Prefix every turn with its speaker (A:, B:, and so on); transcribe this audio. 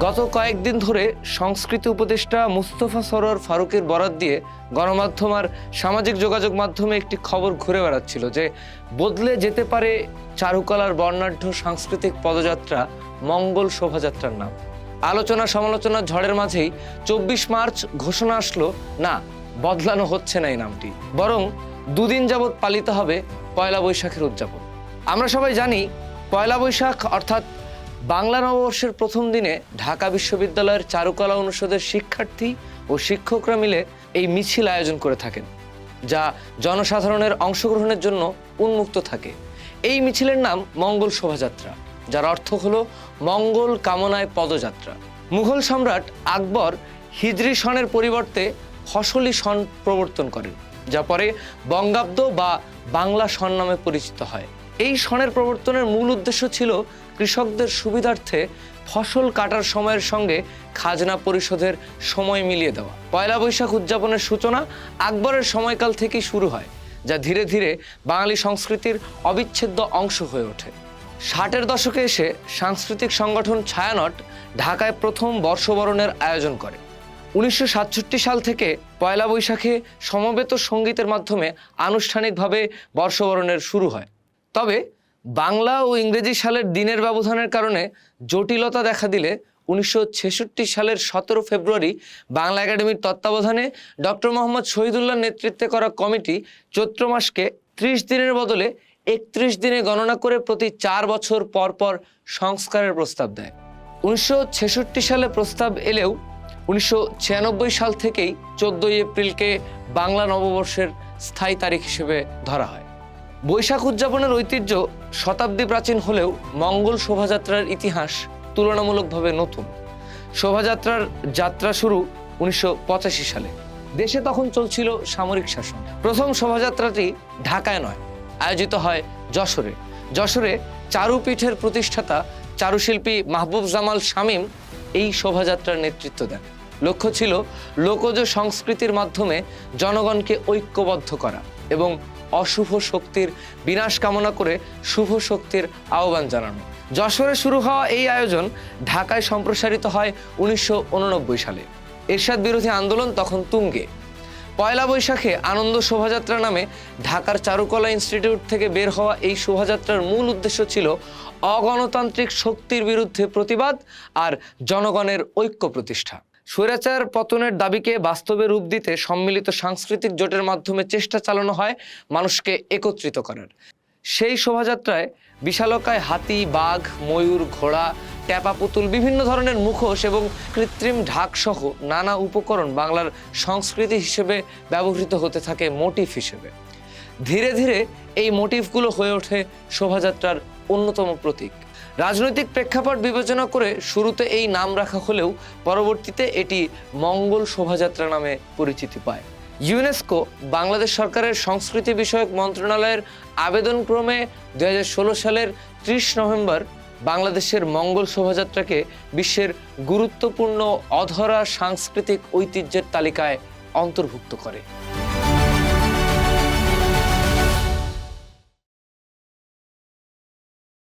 A: গত কয়েকদিন ধরে সংস্কৃতি উপদেষ্টা মুস্তফা সরোয়ার ফারুকের বরাত দিয়ে গণমাধ্যম আর সামাজিক যোগাযোগ মাধ্যমে একটি খবর ঘুরে বেড়াচ্ছিল যে বদলে যেতে পারে চারুকলার বর্ণাঢ্য সাংস্কৃতিক পদযাত্রা মঙ্গল শোভাযাত্রার নাম। আলোচনা সমালোচনার ঝড়ের মাঝেই 24 মার্চ ঘোষণা আসলো, না, বদলানো হচ্ছে না এই নামটি, বরং দুদিন যাবৎ পালিত হবে পয়লা বৈশাখের উদযাপন। আমরা সবাই জানি পয়লা বৈশাখ অর্থাৎ বাংলা নববর্ষের প্রথম দিনে ঢাকা বিশ্ববিদ্যালয়ের চারুকলা অনুষদের শিক্ষার্থী ও শিক্ষকরা মিলে এই মিছিল আয়োজন করে থাকেন, যা জনসাধারণের অংশগ্রহণের জন্য উন্মুক্ত থাকে। এই মিছিলের নাম মঙ্গল শোভাযাত্রা, যার অর্থ হলো মঙ্গল কামনায় পদযাত্রা। মুঘল সম্রাট আকবর হিজরি সনের পরিবর্তে ফসলি সন প্রবর্তন করেন, যা পরে বঙ্গাব্দ বা বাংলা সন নামে পরিচিত হয়। এই সনের প্রবর্তনের মূল উদ্দেশ্য ছিল কৃষকদের সুবিধার্থে ফসল কাটার সময়ের সঙ্গে খাজনা পরিশোধের সময় মিলিয়ে দেওয়া। পয়লা বৈশাখ উদযাপনের সূচনা আকবরের সময়কাল থেকেই শুরু হয়, যা ধীরে ধীরে বাঙালি সংস্কৃতির অবিচ্ছেদ্য অংশ হয়ে ওঠে। 60-এর দশকে এসে সাংস্কৃতিক সংগঠন ছায়ানট ঢাকায় প্রথম বর্ষবরণের আয়োজন করে। 1967 সাল থেকে পয়লা বৈশাখে সমবেত সঙ্গীতের মাধ্যমে আনুষ্ঠানিকভাবে বর্ষবরণের শুরু হয়। তবে বাংলা ও ইংরেজি সালের দিনের ব্যবধানের কারণে জটিলতা দেখা দিলে 1966 সালের 17 ফেব্রুয়ারি বাংলা একাডেমির তত্ত্বাবধানে ডক্টর মোহাম্মদ শহীদুল্লাহর নেতৃত্বে করা কমিটি চৈত্র মাসকে 30 দিনের বদলে 31 দিনে গণনা করে প্রতি 4 বছর পর পর সংস্কারের প্রস্তাব দেয়। 1966 সালে প্রস্তাব এলেও 1996 সাল থেকেই 14 এপ্রিলকে বাংলা নববর্ষের স্থায়ী তারিখ হিসেবে ধরা হয়। বৈশাখ উদযাপনের ঐতিহ্য শতাব্দী প্রাচীন হলেও মঙ্গল শোভাযাত্রার ইতিহাস তুলনামূলকভাবে নতুন। শোভাযাত্রার যাত্রা শুরু 1985 সালে। দেশে তখন চলছিল সামরিক শাসন। প্রথম শোভাযাত্রাটি ঢাকায় নয়, আয়োজিত হয় যশোরে। যশোরে চারুপীঠের প্রতিষ্ঠাতা চারুশিল্পী মাহবুব জামাল শামীম এই শোভাযাত্রার নেতৃত্ব দেন। লক্ষ্য ছিল লোকজ সংস্কৃতির মাধ্যমে জনগণকে ঐক্যবদ্ধ করা এবং অশুভ শক্তির বিনাশ কামনা করে শুভ শক্তির আহ্বান জানানো। যশোরে শুরু হওয়া এই আয়োজন ঢাকায় সম্প্রসারিত হয় 1989 সালে। এরশাদ বিরোধী আন্দোলন তখন তুঙ্গে। পয়লা বৈশাখে আনন্দ শোভাযাত্রা নামে ঢাকার চারুকলা ইনস্টিটিউট থেকে বের হওয়া এই শোভাযাত্রার মূল উদ্দেশ্য ছিল অগণতান্ত্রিক শক্তির বিরুদ্ধে প্রতিবাদ আর জনগণের ঐক্য প্রতিষ্ঠা। স্বৈরাচার পতনের দাবিকে বাস্তবে রূপ দিতে সম্মিলিত সাংস্কৃতিক জোটের মাধ্যমে চেষ্টা চালানো হয় মানুষকে একত্রিত করার। সেই শোভাযাত্রায় বিশালকায় হাতি, বাঘ, ময়ূর, ঘোড়া, ট্যাপা পুতুল, বিভিন্ন ধরনের মুখোশ এবং কৃত্রিম ঢাক সহ নানা উপকরণ বাংলার সংস্কৃতি হিসেবে ব্যবহৃত হতে থাকে মোটিভ হিসেবে। ধীরে ধীরে এই মোটিভগুলো হয়ে ওঠে শোভাযাত্রার অন্যতম প্রতীক। রাজনৈতিক প্রেক্ষাপট বিবেচনা করে শুরুতে এই নাম রাখা হলেও পরবর্তীতে এটি মঙ্গল শোভাযাত্রা নামে পরিচিতি পায়। ইউনেস্কো বাংলাদেশ সরকারের সংস্কৃতি বিষয়ক মন্ত্রণালয়ের আবেদনক্রমে 2016 সালের 30 নভেম্বর বাংলাদেশের মঙ্গল শোভাযাত্রাকে বিশ্বের গুরুত্বপূর্ণ অধরা সাংস্কৃতিক ঐতিহ্যের তালিকায় অন্তর্ভুক্ত করে।